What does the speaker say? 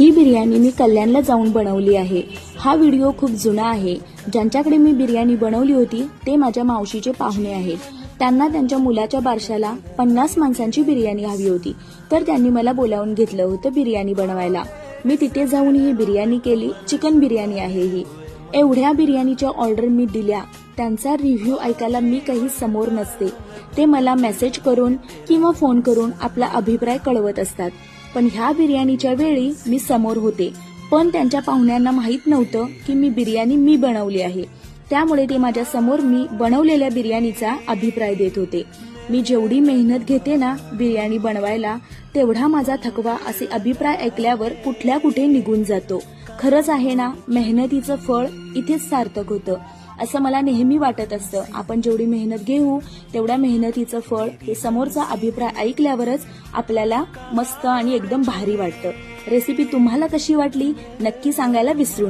ही बिर्याणी मी कल्याणला जाऊन बनवली आहे। हा व्हिडिओ खूप जुना आहे। ज्यांच्याकडे मी बिर्याणी बनवली होती ते माझ्या मावशीचे पाहुणे आहेत। त्यांना त्यांच्या मुलाच्या बारशाला 50 माणसांची बिर्याणी हवी होती, तर त्यांनी मला बोलावून घेतलं होतं बिर्याणी बनवायला। मी तिथे जाऊन ही बिर्याणी केली। चिकन बिर्याणी आहे ही। एवढ्या बिर्याणीच्या ऑर्डर मी दिल्या। त्यांचा रिव्ह्यू ऐकायला मी काही समोर नसते, ते मला मेसेज करून किंवा फोन करून आपला अभिप्राय कळवत असतात। पण ह्या बिर्याणीच्या वेळी मी समोर होते, पण त्यांच्या पाहुण्यांना माहित नव्हतं की मी बिर्याणी बनवली आहे। त्यामुळे ते माझ्या समोर मी बनवलेल्या बिर्याणीचा अभिप्राय देत होते। मी जेवढी मेहनत घेते ना बिर्याणी बनवायला, तेवढा माझा थकवा असे अभिप्राय ऐकल्यावर कुठल्या कुठे निघून जातो। खरंच आहे ना, मेहनतीचं फळ इथेच सार्थक होतं असं मला नेहमी वाटत असतं। आपण जेवढी मेहनत घेऊ तेवढ्या मेहनतीचं फळ हे समोरचा अभिप्राय ऐकल्यावरच आपल्याला मस्त आणि एकदम भारी वाटतं। रेसिपी तुम्हाला कशी वाटली नक्की सांगायला विसरू नका।